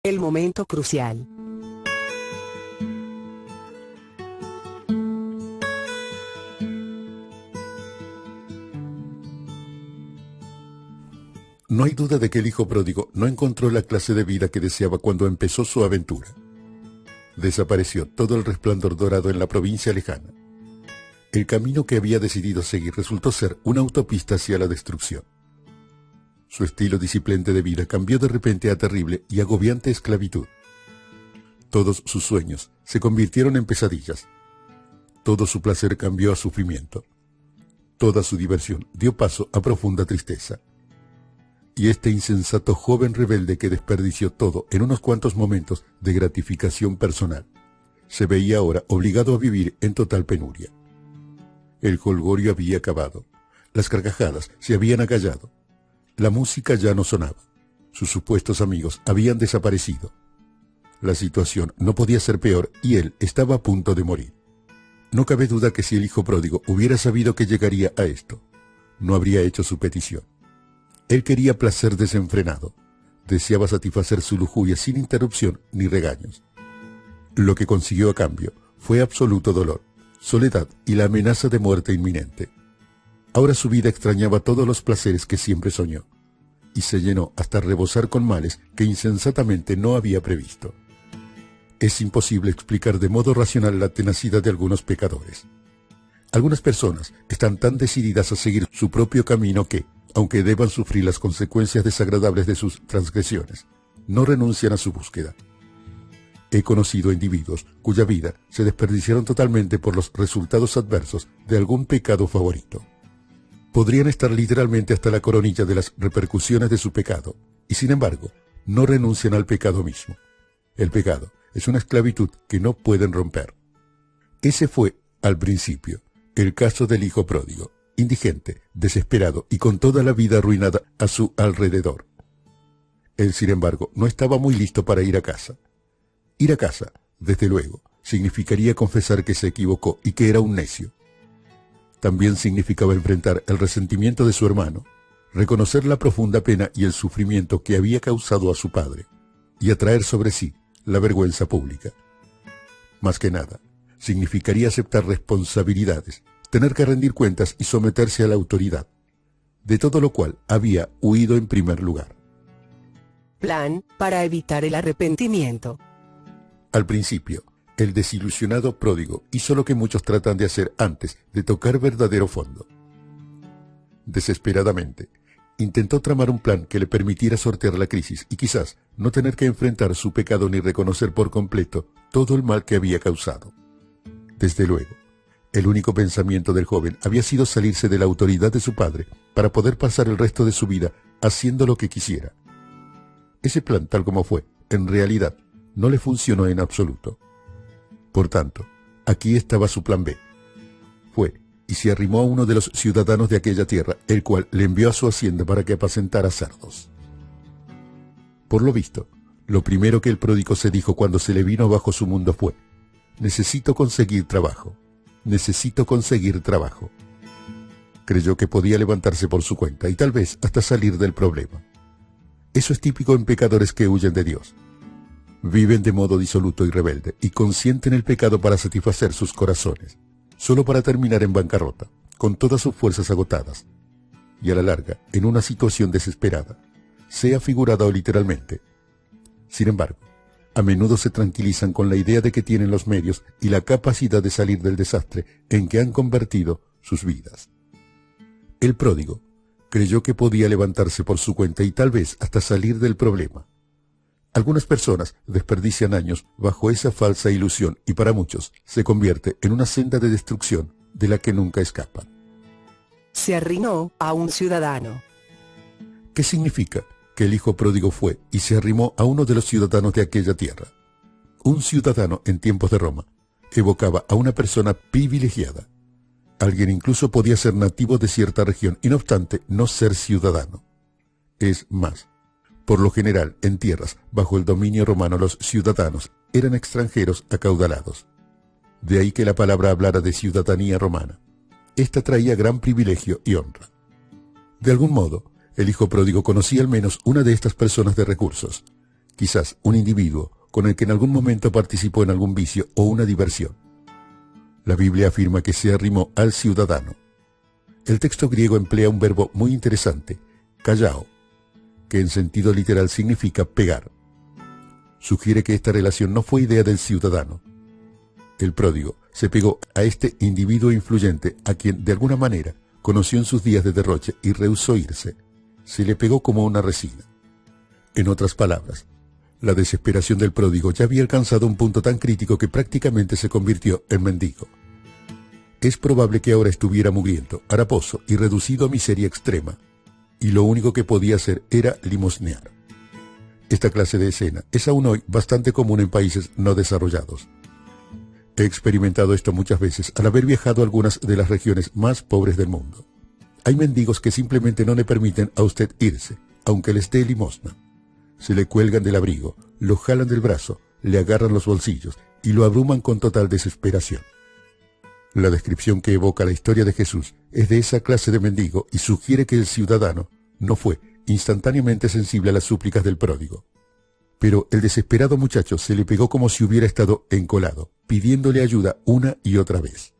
El momento crucial. No hay duda de que el hijo pródigo no encontró la clase de vida que deseaba cuando empezó su aventura. Desapareció todo el resplandor dorado en la provincia lejana. El camino que había decidido seguir resultó ser una autopista hacia la destrucción. Su estilo disciplente de vida cambió de repente a terrible y agobiante esclavitud. Todos sus sueños se convirtieron en pesadillas. Todo su placer cambió a sufrimiento. Toda su diversión dio paso a profunda tristeza. Y este insensato joven rebelde que desperdició todo en unos cuantos momentos de gratificación personal, se veía ahora obligado a vivir en total penuria. El jolgorio había acabado, las carcajadas se habían acallado, la música ya no sonaba, sus supuestos amigos habían desaparecido. La situación no podía ser peor y él estaba a punto de morir. No cabe duda que si el hijo pródigo hubiera sabido que llegaría a esto, no habría hecho su petición. Él quería placer desenfrenado, deseaba satisfacer su lujuria sin interrupción ni regaños. Lo que consiguió a cambio fue absoluto dolor, soledad y la amenaza de muerte inminente. Ahora su vida extrañaba todos los placeres que siempre soñó, y se llenó hasta rebosar con males que insensatamente no había previsto. Es imposible explicar de modo racional la tenacidad de algunos pecadores. Algunas personas están tan decididas a seguir su propio camino que, aunque deban sufrir las consecuencias desagradables de sus transgresiones, no renuncian a su búsqueda. He conocido individuos cuya vida se desperdiciaron totalmente por los resultados adversos de algún pecado favorito. Podrían estar literalmente hasta la coronilla de las repercusiones de su pecado, y sin embargo, no renuncian al pecado mismo. El pecado es una esclavitud que no pueden romper. Ese fue, al principio, el caso del hijo pródigo, indigente, desesperado y con toda la vida arruinada a su alrededor. Él, sin embargo, no estaba muy listo para ir a casa. Ir a casa, desde luego, significaría confesar que se equivocó y que era un necio. También significaba enfrentar el resentimiento de su hermano, reconocer la profunda pena y el sufrimiento que había causado a su padre, y atraer sobre sí la vergüenza pública. Más que nada, significaría aceptar responsabilidades, tener que rendir cuentas y someterse a la autoridad, de todo lo cual había huido en primer lugar. Plan para evitar el arrepentimiento. Al principio, el desilusionado pródigo hizo lo que muchos tratan de hacer antes de tocar verdadero fondo. Desesperadamente, intentó tramar un plan que le permitiera sortear la crisis y quizás no tener que enfrentar su pecado ni reconocer por completo todo el mal que había causado. Desde luego, el único pensamiento del joven había sido salirse de la autoridad de su padre para poder pasar el resto de su vida haciendo lo que quisiera. Ese plan, tal como fue, en realidad, no le funcionó en absoluto. Por tanto, aquí estaba su plan B. Fue y se arrimó a uno de los ciudadanos de aquella tierra, el cual le envió a su hacienda para que apacentara cerdos. Por lo visto, lo primero que el pródigo se dijo cuando se le vino abajo su mundo fue: necesito conseguir trabajo. Necesito conseguir trabajo. Creyó que podía levantarse por su cuenta y tal vez hasta salir del problema. Eso es típico en pecadores que huyen de Dios. Viven de modo disoluto y rebelde y consienten el pecado para satisfacer sus corazones, solo para terminar en bancarrota, con todas sus fuerzas agotadas, y a la larga en una situación desesperada, sea figurada o literalmente. Sin embargo, a menudo se tranquilizan con la idea de que tienen los medios y la capacidad de salir del desastre en que han convertido sus vidas. El pródigo creyó que podía levantarse por su cuenta y tal vez hasta salir del problema. Algunas personas desperdician años bajo esa falsa ilusión y para muchos se convierte en una senda de destrucción de la que nunca escapan. Se arrimó a un ciudadano. ¿Qué significa? Que el hijo pródigo fue y se arrimó a uno de los ciudadanos de aquella tierra. Un ciudadano en tiempos de Roma evocaba a una persona privilegiada. Alguien incluso podía ser nativo de cierta región y no obstante no ser ciudadano. Es más, por lo general en tierras bajo el dominio romano los ciudadanos eran extranjeros acaudalados. De ahí que la palabra hablara de ciudadanía romana. Esta traía gran privilegio y honra. De algún modo, el hijo pródigo conocía al menos una de estas personas de recursos, quizás un individuo con el que en algún momento participó en algún vicio o una diversión. La Biblia afirma que se arrimó al ciudadano. El texto griego emplea un verbo muy interesante, kallao, que en sentido literal significa pegar. Sugiere que esta relación no fue idea del ciudadano. El pródigo se pegó a este individuo influyente a quien de alguna manera conoció en sus días de derroche y rehusó irse. Se le pegó como una resina. En otras palabras, la desesperación del pródigo ya había alcanzado un punto tan crítico que prácticamente se convirtió en mendigo. Es probable que ahora estuviera mugriento, haraposo y reducido a miseria extrema, y lo único que podía hacer era limosnear. Esta clase de escena es aún hoy bastante común en países no desarrollados. He experimentado esto muchas veces al haber viajado a algunas de las regiones más pobres del mundo. Hay mendigos que simplemente no le permiten a usted irse, aunque les dé limosna. Se le cuelgan del abrigo, lo jalan del brazo, le agarran los bolsillos y lo abruman con total desesperación. La descripción que evoca la historia de Jesús es de esa clase de mendigo y sugiere que el ciudadano no fue instantáneamente sensible a las súplicas del pródigo. Pero el desesperado muchacho se le pegó como si hubiera estado encolado, pidiéndole ayuda una y otra vez.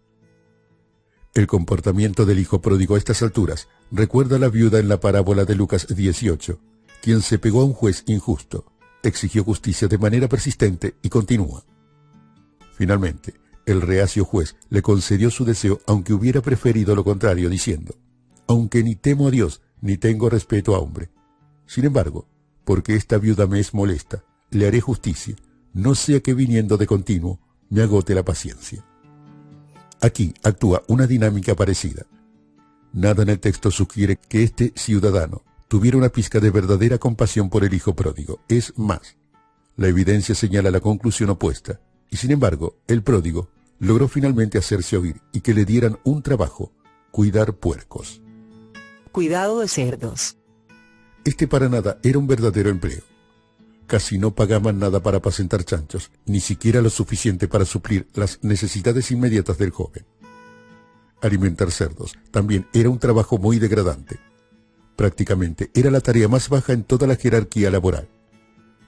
El comportamiento del hijo pródigo a estas alturas recuerda a la viuda en la parábola de Lucas 18, quien se pegó a un juez injusto, exigió justicia de manera persistente y continua. Finalmente, el reacio juez le concedió su deseo aunque hubiera preferido lo contrario, diciendo: «Aunque ni temo a Dios, ni tengo respeto a hombre. Sin embargo, porque esta viuda me es molesta, le haré justicia, no sea que viniendo de continuo me agote la paciencia». Aquí actúa una dinámica parecida. Nada en el texto sugiere que este ciudadano tuviera una pizca de verdadera compasión por el hijo pródigo. Es más, la evidencia señala la conclusión opuesta, y sin embargo, el pródigo logró finalmente hacerse oír y que le dieran un trabajo: cuidar puercos. Cuidado de cerdos. Este para nada era un verdadero empleo. Casi no pagaban nada para apacentar chanchos, ni siquiera lo suficiente para suplir las necesidades inmediatas del joven. Alimentar cerdos también era un trabajo muy degradante. Prácticamente era la tarea más baja en toda la jerarquía laboral.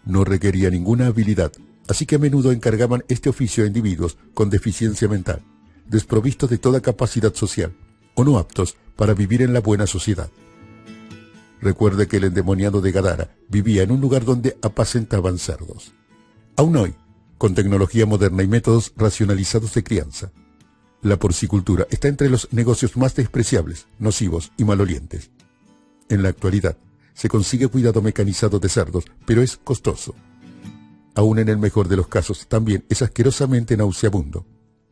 No requería ninguna habilidad, así que a menudo encargaban este oficio a individuos con deficiencia mental, desprovistos de toda capacidad social, o no aptos para vivir en la buena sociedad. Recuerde que el endemoniado de Gadara vivía en un lugar donde apacentaban cerdos. Aún hoy, con tecnología moderna y métodos racionalizados de crianza, la porcicultura está entre los negocios más despreciables, nocivos y malolientes. En la actualidad, se consigue cuidado mecanizado de cerdos, pero es costoso. Aún en el mejor de los casos, también es asquerosamente nauseabundo.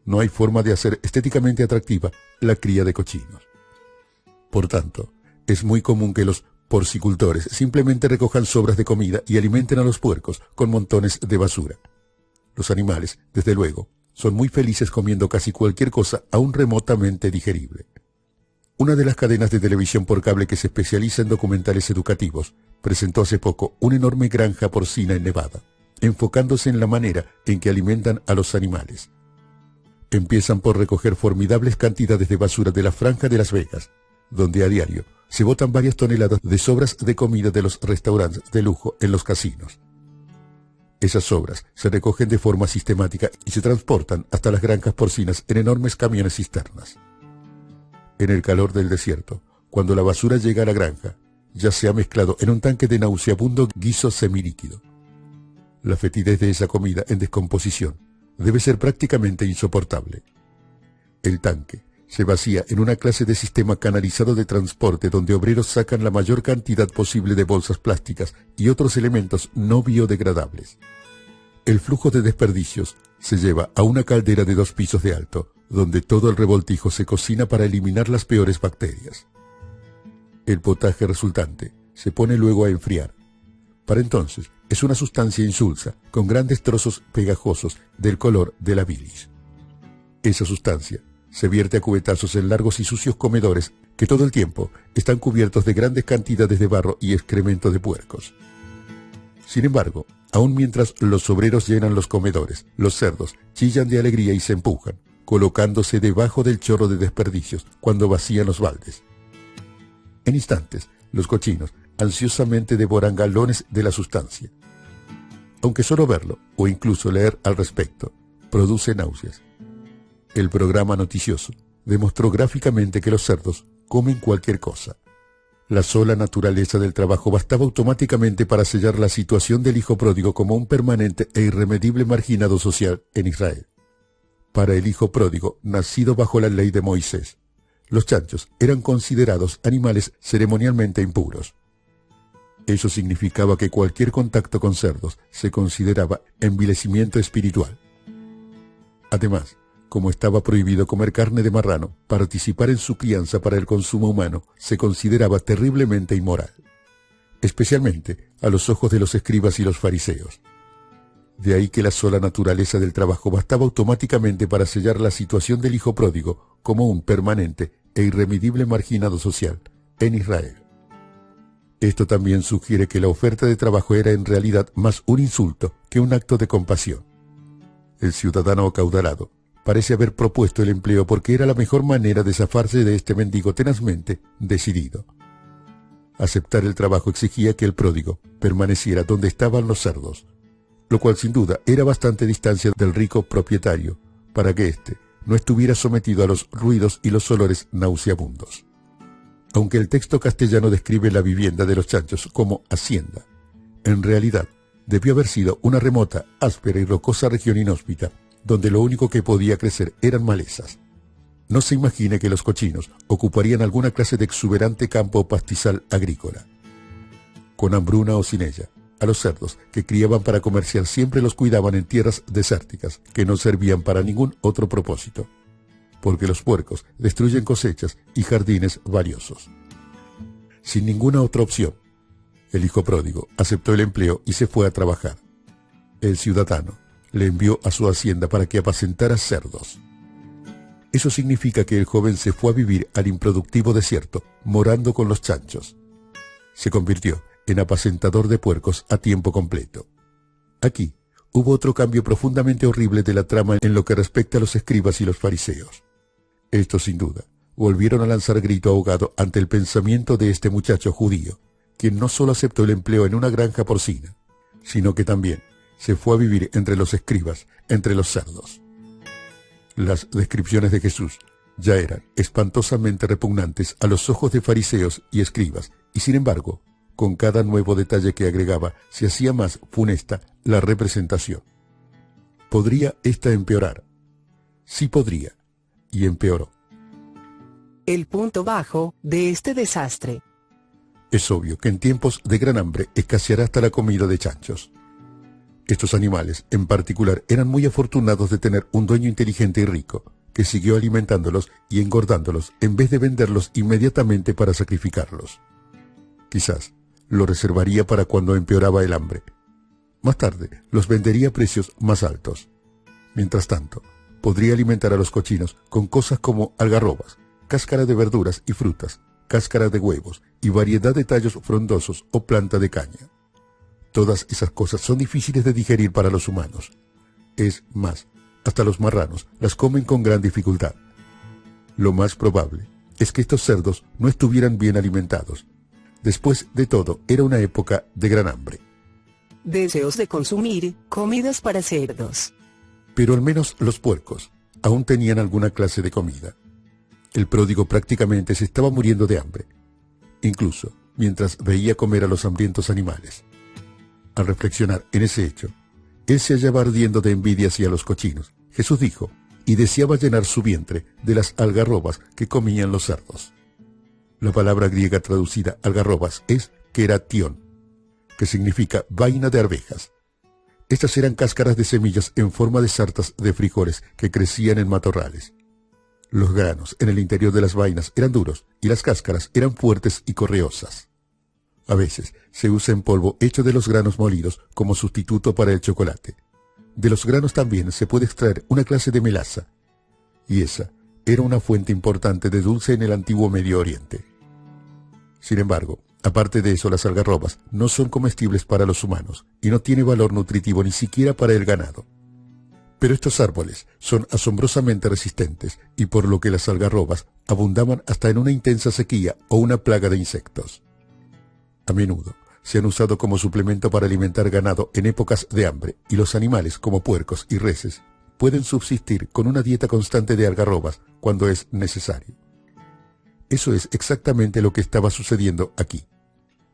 No hay forma de hacer estéticamente atractiva la cría de cochinos. Por tanto, es muy común que los porcicultores simplemente recojan sobras de comida y alimenten a los puercos con montones de basura. Los animales, desde luego, son muy felices comiendo casi cualquier cosa aún remotamente digerible. Una de las cadenas de televisión por cable que se especializa en documentales educativos presentó hace poco una enorme granja porcina en Nevada, enfocándose en la manera en que alimentan a los animales. Empiezan por recoger formidables cantidades de basura de la franja de Las Vegas, donde a diario se botan varias toneladas de sobras de comida de los restaurantes de lujo en los casinos. Esas sobras se recogen de forma sistemática y se transportan hasta las granjas porcinas en enormes camiones cisternas. En el calor del desierto, cuando la basura llega a la granja, ya se ha mezclado en un tanque de nauseabundo guiso semilíquido. La fetidez de esa comida en descomposición debe ser prácticamente insoportable. El tanque se vacía en una clase de sistema canalizado de transporte donde obreros sacan la mayor cantidad posible de bolsas plásticas y otros elementos no biodegradables. El flujo de desperdicios se lleva a una caldera de 2 pisos de alto, donde todo el revoltijo se cocina para eliminar las peores bacterias. El potaje resultante se pone luego a enfriar. Para entonces es una sustancia insulsa, con grandes trozos pegajosos del color de la bilis. Esa sustancia se vierte a cubetazos en largos y sucios comedores que todo el tiempo están cubiertos de grandes cantidades de barro y excremento de puercos. Sin embargo, aun mientras los obreros llenan los comedores, los cerdos chillan de alegría y se empujan, colocándose debajo del chorro de desperdicios cuando vacían los baldes. En instantes, los cochinos ansiosamente devoran galones de la sustancia. aunque solo verlo o incluso leer al respecto produce náuseas. El programa noticioso demostró gráficamente que los cerdos comen cualquier cosa. La sola naturaleza del trabajo bastaba automáticamente para sellar la situación del hijo pródigo como un permanente e irremedible marginado social en Israel. Para el hijo pródigo, nacido bajo la ley de Moisés, los chanchos eran considerados animales ceremonialmente impuros. Eso significaba que cualquier contacto con cerdos se consideraba envilecimiento espiritual. Además, como estaba prohibido comer carne de marrano, participar en su crianza para el consumo humano se consideraba terriblemente inmoral, especialmente a los ojos de los escribas y los fariseos. De ahí que la sola naturaleza del trabajo bastaba automáticamente para sellar la situación del hijo pródigo como un permanente e irremedible marginado social en Israel. Esto también sugiere que la oferta de trabajo era en realidad más un insulto que un acto de compasión. El ciudadano acaudalado parece haber propuesto el empleo porque era la mejor manera de zafarse de este mendigo tenazmente decidido. Aceptar el trabajo exigía que el pródigo permaneciera donde estaban los cerdos, lo cual sin duda era bastante distancia del rico propietario para que éste no estuviera sometido a los ruidos y los olores nauseabundos. Aunque el texto castellano describe la vivienda de los chanchos como hacienda, en realidad debió haber sido una remota, áspera y rocosa región inhóspita, donde lo único que podía crecer eran malezas. No se imagine que los cochinos ocuparían alguna clase de exuberante campo o pastizal agrícola. Con hambruna o sin ella, a los cerdos que criaban para comerciar siempre los cuidaban en tierras desérticas que no servían para ningún otro propósito, porque los puercos destruyen cosechas y jardines valiosos. Sin ninguna otra opción, el hijo pródigo aceptó el empleo y se fue a trabajar. El ciudadano le envió a su hacienda para que apacentara cerdos. Eso significa que el joven se fue a vivir al improductivo desierto, morando con los chanchos. Se convirtió en apacentador de puercos a tiempo completo. Aquí hubo otro cambio profundamente horrible de la trama en lo que respecta a los escribas y los fariseos. Estos, sin duda, volvieron a lanzar grito ahogado ante el pensamiento de este muchacho judío, quien no solo aceptó el empleo en una granja porcina, sino que también se fue a vivir entre los escribas, entre los cerdos. Las descripciones de Jesús ya eran espantosamente repugnantes a los ojos de fariseos y escribas, y sin embargo, con cada nuevo detalle que agregaba, se hacía más funesta la representación. ¿Podría esta empeorar? Sí podría, y empeoró. El punto bajo de este desastre. Es obvio que en tiempos de gran hambre escaseará hasta la comida de chanchos. Estos animales, en particular, eran muy afortunados de tener un dueño inteligente y rico, que siguió alimentándolos y engordándolos en vez de venderlos inmediatamente para sacrificarlos. Quizás lo reservaría para cuando empeoraba el hambre. Más tarde, los vendería a precios más altos. Mientras tanto, podría alimentar a los cochinos con cosas como algarrobas, cáscara de verduras y frutas, cáscara de huevos y variedad de tallos frondosos o planta de caña. Todas esas cosas son difíciles de digerir para los humanos. Es más, hasta los marranos las comen con gran dificultad. Lo más probable es que estos cerdos no estuvieran bien alimentados. Después de todo, era una época de gran hambre. Deseos de consumir comidas para cerdos. Pero al menos los puercos aún tenían alguna clase de comida. El pródigo prácticamente se estaba muriendo de hambre, incluso mientras veía comer a los hambrientos animales. Al reflexionar en ese hecho, él se hallaba ardiendo de envidia hacia los cochinos. Jesús dijo, y deseaba llenar su vientre de las algarrobas que comían los cerdos. La palabra griega traducida algarrobas es keratión, que significa vaina de arvejas. Estas eran cáscaras de semillas en forma de sartas de frijoles que crecían en matorrales. Los granos en el interior de las vainas eran duros y las cáscaras eran fuertes y correosas. A veces se usa en polvo hecho de los granos molidos como sustituto para el chocolate. De los granos también se puede extraer una clase de melaza, y esa era una fuente importante de dulce en el antiguo Medio Oriente. Sin embargo, aparte de eso, las algarrobas no son comestibles para los humanos y no tiene valor nutritivo ni siquiera para el ganado. Pero estos árboles son asombrosamente resistentes y por lo que las algarrobas abundaban hasta en una intensa sequía o una plaga de insectos. A menudo se han usado como suplemento para alimentar ganado en épocas de hambre, y los animales, como puercos y reses, pueden subsistir con una dieta constante de algarrobas cuando es necesario. Eso es exactamente lo que estaba sucediendo aquí.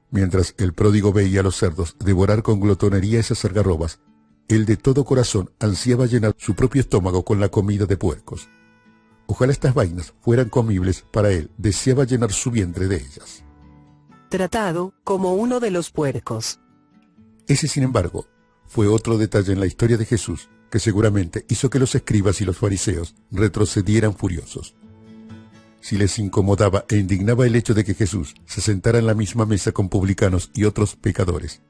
Mientras el pródigo veía a los cerdos devorar con glotonería esas algarrobas, él de todo corazón ansiaba llenar su propio estómago con la comida de puercos. Ojalá estas vainas fueran comibles para él, deseaba llenar su vientre de ellas. Tratado como uno de los puercos. Ese, sin embargo, fue otro detalle en la historia de Jesús que seguramente hizo que los escribas y los fariseos retrocedieran furiosos. Si les incomodaba e indignaba el hecho de que Jesús se sentara en la misma mesa con publicanos y otros pecadores,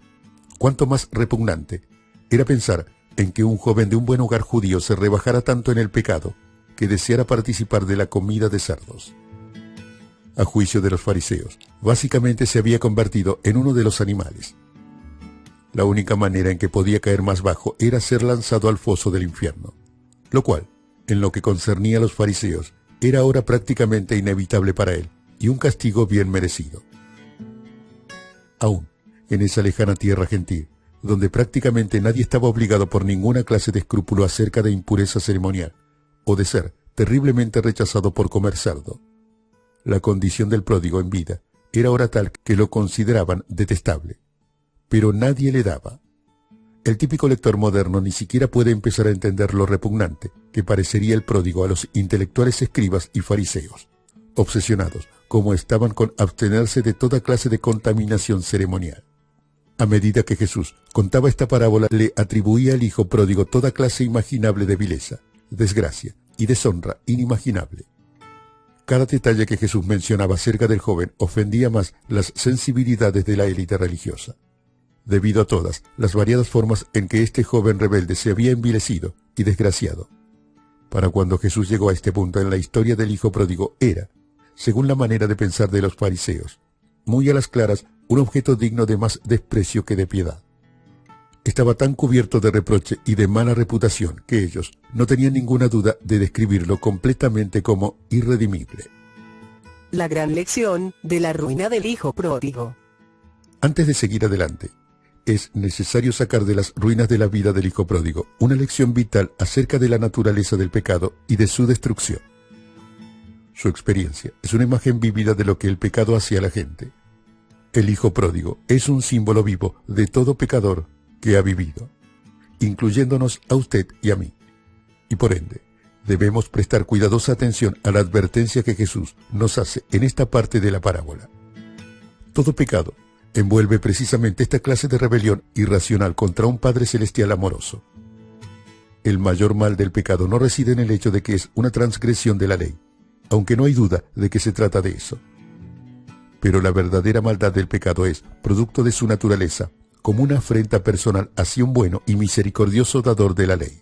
cuánto más repugnante era pensar en que un joven de un buen hogar judío se rebajara tanto en el pecado que deseara participar de la comida de cerdos. A juicio de los fariseos, básicamente se había convertido en uno de los animales. La única manera en que podía caer más bajo era ser lanzado al foso del infierno, lo cual, en lo que concernía a los fariseos, era ahora prácticamente inevitable para él, y un castigo bien merecido. Aún, en esa lejana tierra gentil, donde prácticamente nadie estaba obligado por ninguna clase de escrúpulo acerca de impureza ceremonial, o de ser terriblemente rechazado por comer cerdo, la condición del pródigo en vida era ahora tal que lo consideraban detestable. Pero nadie le daba. El típico lector moderno ni siquiera puede empezar a entender lo repugnante que parecería el pródigo a los intelectuales escribas y fariseos, obsesionados como estaban con abstenerse de toda clase de contaminación ceremonial. A medida que Jesús contaba esta parábola, le atribuía al hijo pródigo toda clase imaginable de vileza, desgracia y deshonra inimaginable. Cada detalle que Jesús mencionaba acerca del joven ofendía más las sensibilidades de la élite religiosa, debido a todas las variadas formas en que este joven rebelde se había envilecido y desgraciado. Para cuando Jesús llegó a este punto en la historia del hijo pródigo era, según la manera de pensar de los fariseos, muy a las claras un objeto digno de más desprecio que de piedad. Estaba tan cubierto de reproche y de mala reputación que ellos no tenían ninguna duda de describirlo completamente como irredimible. La gran lección de la ruina del hijo pródigo. Antes de seguir adelante, es necesario sacar de las ruinas de la vida del hijo pródigo una lección vital acerca de la naturaleza del pecado y de su destrucción. Su experiencia es una imagen vívida de lo que el pecado hace a la gente. El hijo pródigo es un símbolo vivo de todo pecador que ha vivido, incluyéndonos a usted y a mí. Y por ende, debemos prestar cuidadosa atención a la advertencia que Jesús nos hace en esta parte de la parábola. Todo pecado envuelve precisamente esta clase de rebelión irracional contra un Padre Celestial amoroso. El mayor mal del pecado no reside en el hecho de que es una transgresión de la ley, aunque no hay duda de que se trata de eso. Pero la verdadera maldad del pecado es producto de su naturaleza, como una afrenta personal hacia un bueno y misericordioso dador de la ley.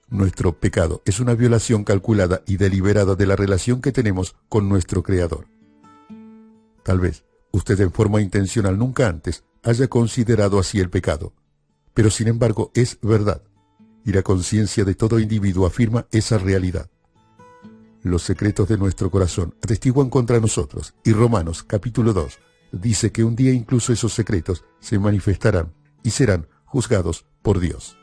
Nuestro pecado es una violación calculada y deliberada de la relación que tenemos con nuestro Creador. Tal vez usted en forma intencional nunca antes haya considerado así el pecado, pero sin embargo es verdad, y la conciencia de todo individuo afirma esa realidad. Los secretos de nuestro corazón atestiguan contra nosotros, y Romanos capítulo 2 dice que un día incluso esos secretos se manifestarán y serán juzgados por Dios.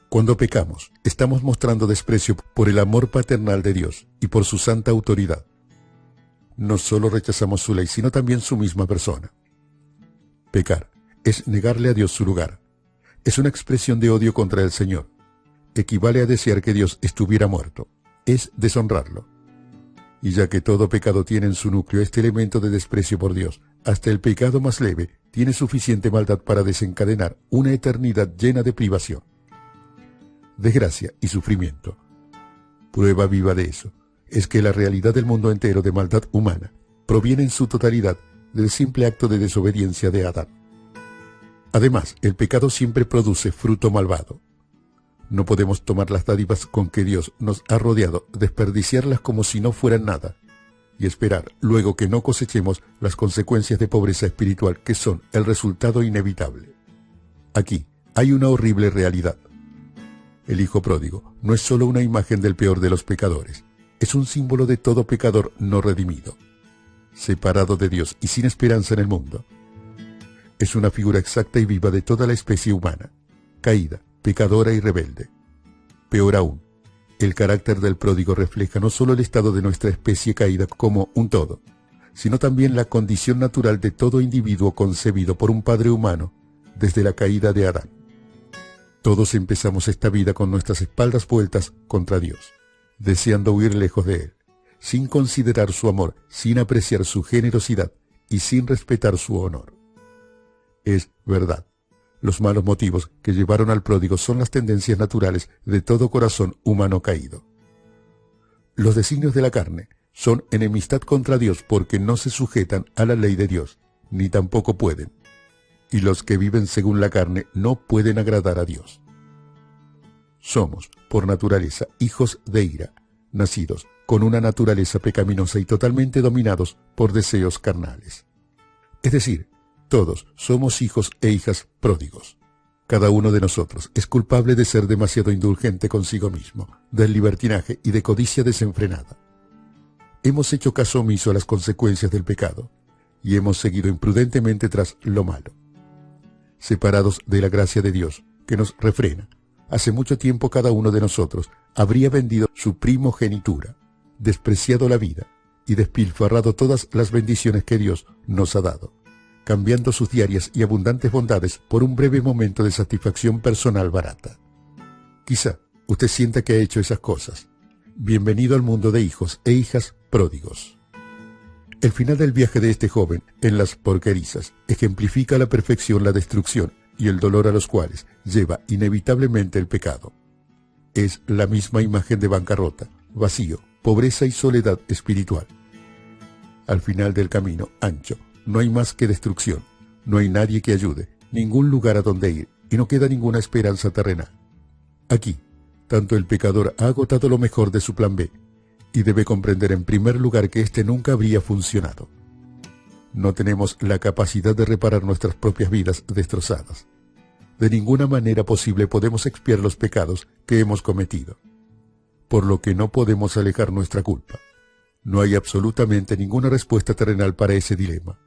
Cuando pecamos, estamos mostrando desprecio por el amor paternal de Dios y por su santa autoridad. No solo rechazamos su ley, sino también su misma persona. Pecar es negarle a Dios su lugar. Es una expresión de odio contra el Señor. Equivale a desear que Dios estuviera muerto. Es deshonrarlo. Y ya que todo pecado tiene en su núcleo este elemento de desprecio por Dios, hasta el pecado más leve tiene suficiente maldad para desencadenar una eternidad llena de privación, desgracia y sufrimiento. Prueba viva de eso es que la realidad del mundo entero de maldad humana proviene en su totalidad del simple acto de desobediencia de Adán. Además, el pecado siempre produce fruto malvado. No podemos tomar las dádivas con que Dios nos ha rodeado, desperdiciarlas como si no fueran nada, y esperar luego que no cosechemos las consecuencias de pobreza espiritual que son el resultado inevitable. Aquí hay una horrible realidad. El hijo pródigo no es solo una imagen del peor de los pecadores, es un símbolo de todo pecador no redimido, separado de Dios y sin esperanza en el mundo. es una figura exacta y viva de toda la especie humana, caída, pecadora y rebelde. Peor aún, el carácter del pródigo refleja no solo el estado de nuestra especie caída como un todo, sino también la condición natural de todo individuo concebido por un padre humano desde la caída de Adán. Todos empezamos esta vida con nuestras espaldas vueltas contra Dios, deseando huir lejos de Él, sin considerar su amor, sin apreciar su generosidad y sin respetar su honor. Es verdad, los malos motivos que llevaron al pródigo son las tendencias naturales de todo corazón humano caído. Los designios de la carne son enemistad contra Dios porque no se sujetan a la ley de Dios, ni tampoco pueden. Y los que viven según la carne no pueden agradar a Dios. Somos, por naturaleza, hijos de ira, nacidos con una naturaleza pecaminosa y totalmente dominados por deseos carnales. Es decir, todos somos hijos e hijas pródigos. Cada uno de nosotros es culpable de ser demasiado indulgente consigo mismo, del libertinaje y de codicia desenfrenada. Hemos hecho caso omiso a las consecuencias del pecado y hemos seguido imprudentemente tras lo malo. Separados de la gracia de Dios, que nos refrena, hace mucho tiempo cada uno de nosotros habría vendido su primogenitura, despreciado la vida y despilfarrado todas las bendiciones que Dios nos ha dado, cambiando sus diarias y abundantes bondades por un breve momento de satisfacción personal barata. Quizá usted sienta que ha hecho esas cosas. Bienvenido al mundo de hijos e hijas pródigos. El final del viaje de este joven en las porquerizas ejemplifica a la perfección la destrucción y el dolor a los cuales lleva inevitablemente el pecado. Es la misma imagen de bancarrota, vacío, pobreza y soledad espiritual. Al final del camino ancho, no hay más que destrucción, no hay nadie que ayude, ningún lugar a donde ir, y no queda ninguna esperanza terrenal. Aquí, tanto el pecador ha agotado lo mejor de su plan B, y debe comprender en primer lugar que éste nunca habría funcionado. No tenemos la capacidad de reparar nuestras propias vidas destrozadas. De ninguna manera posible podemos expiar los pecados que hemos cometido, por lo que no podemos alejar nuestra culpa. No hay absolutamente ninguna respuesta terrenal para ese dilema.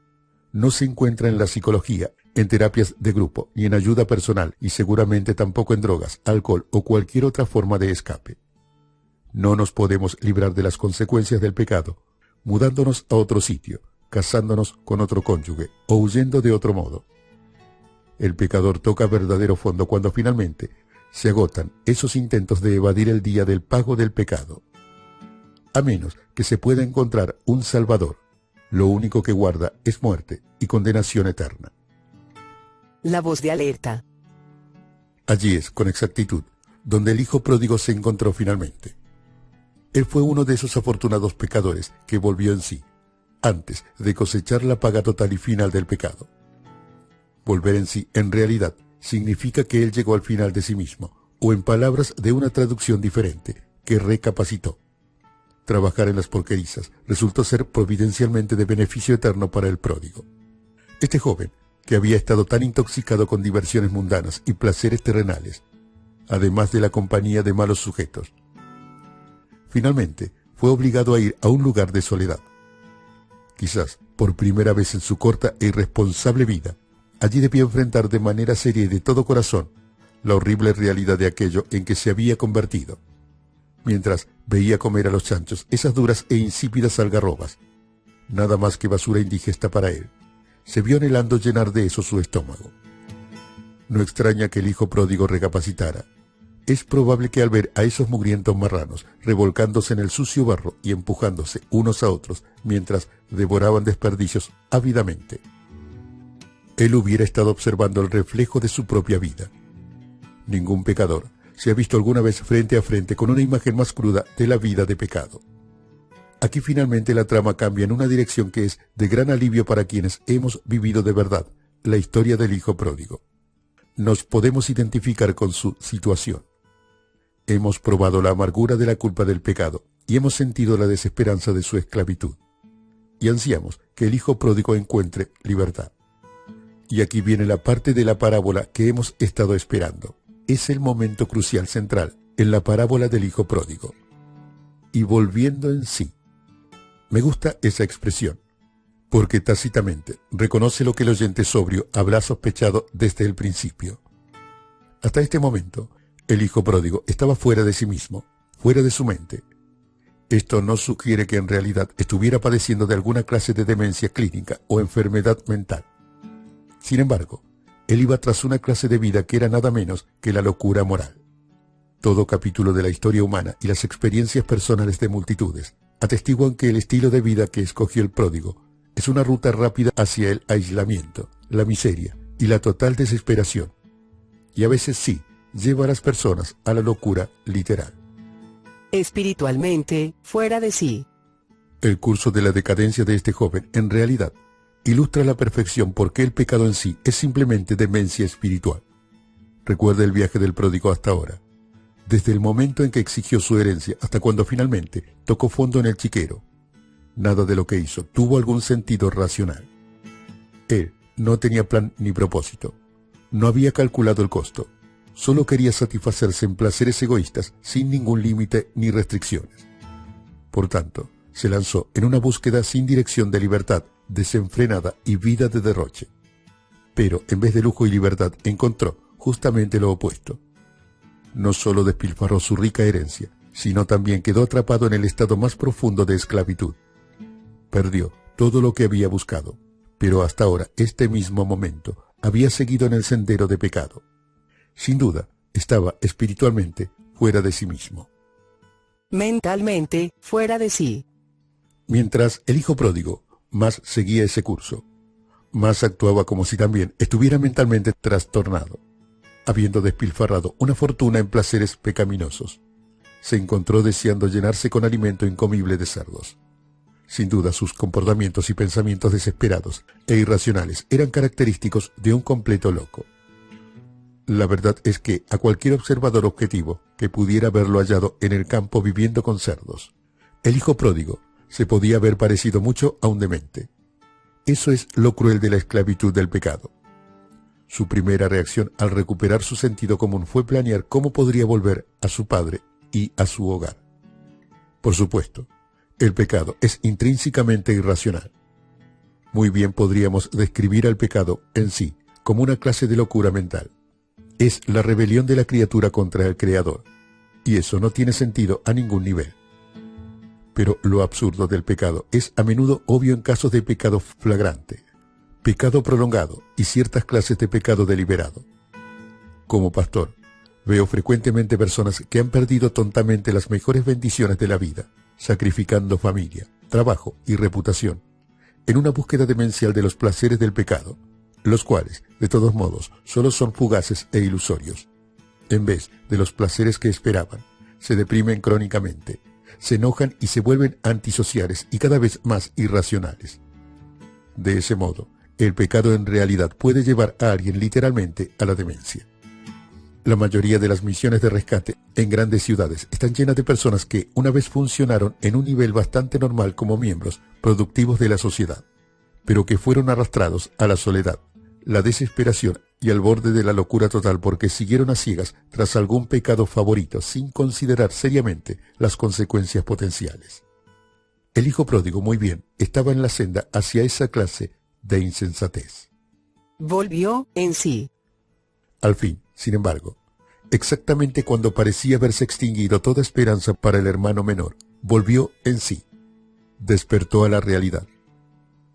No se encuentra en la psicología, en terapias de grupo, ni en ayuda personal, y seguramente tampoco en drogas, alcohol o cualquier otra forma de escape. No nos podemos librar de las consecuencias del pecado, mudándonos a otro sitio, casándonos con otro cónyuge o huyendo de otro modo. El pecador toca verdadero fondo cuando finalmente se agotan esos intentos de evadir el día del pago del pecado. A menos que se pueda encontrar un Salvador, lo único que guarda es muerte y condenación eterna. La voz de alerta. Allí es, con exactitud, donde el hijo pródigo se encontró finalmente. Él fue uno de esos afortunados pecadores que volvió en sí, antes de cosechar la paga total y final del pecado. Volver en sí, en realidad, significa que él llegó al final de sí mismo, o en palabras de una traducción diferente, que recapacitó. Trabajar en las porquerizas resultó ser providencialmente de beneficio eterno para el pródigo. Este joven, que había estado tan intoxicado con diversiones mundanas y placeres terrenales, además de la compañía de malos sujetos, finalmente fue obligado a ir a un lugar de soledad. Quizás, por primera vez en su corta e irresponsable vida, allí debió enfrentar de manera seria y de todo corazón la horrible realidad de aquello en que se había convertido. Mientras veía comer a los chanchos esas duras e insípidas algarrobas, nada más que basura indigesta para él, se vio anhelando llenar de eso su estómago. No extraña que el hijo pródigo recapacitara. Es probable que al ver a esos mugrientos marranos revolcándose en el sucio barro y empujándose unos a otros mientras devoraban desperdicios ávidamente, él hubiera estado observando el reflejo de su propia vida. Ningún pecador se ha visto alguna vez frente a frente con una imagen más cruda de la vida de pecado. Aquí finalmente la trama cambia en una dirección que es de gran alivio para quienes hemos vivido de verdad la historia del hijo pródigo. Nos podemos identificar con su situación. Hemos probado la amargura de la culpa del pecado y hemos sentido la desesperanza de su esclavitud. Y ansiamos que el hijo pródigo encuentre libertad. Y aquí viene la parte de la parábola que hemos estado esperando. Es el momento crucial central en la parábola del hijo pródigo. Y volviendo en sí. Me gusta esa expresión, porque tácitamente reconoce lo que el oyente sobrio habrá sospechado desde el principio. Hasta este momento, el hijo pródigo estaba fuera de sí mismo, fuera de su mente. Esto no sugiere que en realidad estuviera padeciendo de alguna clase de demencia clínica o enfermedad mental. Sin embargo, él iba tras una clase de vida que era nada menos que la locura moral. Todo capítulo de la historia humana y las experiencias personales de multitudes atestiguan que el estilo de vida que escogió el pródigo es una ruta rápida hacia el aislamiento, la miseria y la total desesperación. Y a veces sí, lleva a las personas a la locura literal. Espiritualmente, fuera de sí. El curso de la decadencia de este joven, en realidad, ilustra a la perfección por qué el pecado en sí es simplemente demencia espiritual. Recuerda el viaje del pródigo hasta ahora, desde el momento en que exigió su herencia hasta cuando finalmente tocó fondo en el chiquero. Nada de lo que hizo tuvo algún sentido racional. Él no tenía plan ni propósito. No había calculado el costo. Solo quería satisfacerse en placeres egoístas sin ningún límite ni restricciones. Por tanto, se lanzó en una búsqueda sin dirección de libertad, desenfrenada y vida de derroche. Pero en vez de lujo y libertad encontró justamente lo opuesto. No solo despilfarró su rica herencia, sino también quedó atrapado en el estado más profundo de esclavitud. Perdió todo lo que había buscado, pero hasta ahora, este mismo momento, había seguido en el sendero de pecado. Sin duda, estaba espiritualmente fuera de sí mismo. Mentalmente, fuera de sí. Mientras el hijo pródigo más seguía ese curso, más actuaba como si también estuviera mentalmente trastornado, habiendo despilfarrado una fortuna en placeres pecaminosos. Se encontró deseando llenarse con alimento incomible de cerdos. Sin duda, sus comportamientos y pensamientos desesperados e irracionales eran característicos de un completo loco. La verdad es que a cualquier observador objetivo que pudiera haberlo hallado en el campo viviendo con cerdos, el hijo pródigo se podía haber parecido mucho a un demente. Eso es lo cruel de la esclavitud del pecado. Su primera reacción al recuperar su sentido común fue planear cómo podría volver a su padre y a su hogar. Por supuesto, el pecado es intrínsecamente irracional. Muy bien podríamos describir al pecado en sí como una clase de locura mental. Es la rebelión de la criatura contra el Creador, y eso no tiene sentido a ningún nivel. Pero lo absurdo del pecado es a menudo obvio en casos de pecado flagrante, pecado prolongado y ciertas clases de pecado deliberado. Como pastor, veo frecuentemente personas que han perdido tontamente las mejores bendiciones de la vida, sacrificando familia, trabajo y reputación, en una búsqueda demencial de los placeres del pecado, los cuales, de todos modos, solo son fugaces e ilusorios. En vez de los placeres que esperaban, se deprimen crónicamente, se enojan y se vuelven antisociales y cada vez más irracionales. De ese modo, el pecado en realidad puede llevar a alguien literalmente a la demencia. La mayoría de las misiones de rescate en grandes ciudades están llenas de personas que una vez funcionaron en un nivel bastante normal como miembros productivos de la sociedad, pero que fueron arrastrados a la soledad, la desesperación y al borde de la locura total porque siguieron a ciegas tras algún pecado favorito sin considerar seriamente las consecuencias potenciales. El hijo pródigo, muy bien, estaba en la senda hacia esa clase de insensatez. Volvió en sí. Al fin, sin embargo, exactamente cuando parecía haberse extinguido toda esperanza para el hermano menor, volvió en sí. Despertó a la realidad.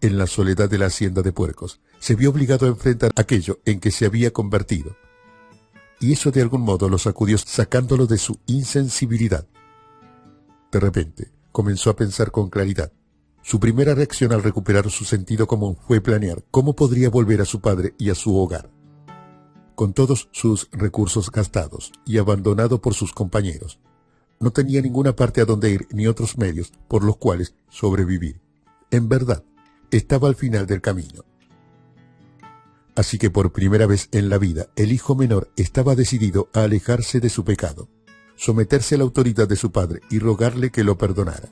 En la soledad de la hacienda de puercos, se vio obligado a enfrentar aquello en que se había convertido. Y eso de algún modo lo sacudió sacándolo de su insensibilidad. De repente, comenzó a pensar con claridad. Su primera reacción al recuperar su sentido común fue planear cómo podría volver a su padre y a su hogar. Con todos sus recursos gastados y abandonado por sus compañeros, no tenía ninguna parte a donde ir ni otros medios por los cuales sobrevivir. En verdad, estaba al final del camino. Así que por primera vez en la vida, el hijo menor estaba decidido a alejarse de su pecado, someterse a la autoridad de su padre y rogarle que lo perdonara.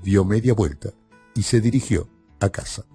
Dio media vuelta y se dirigió a casa.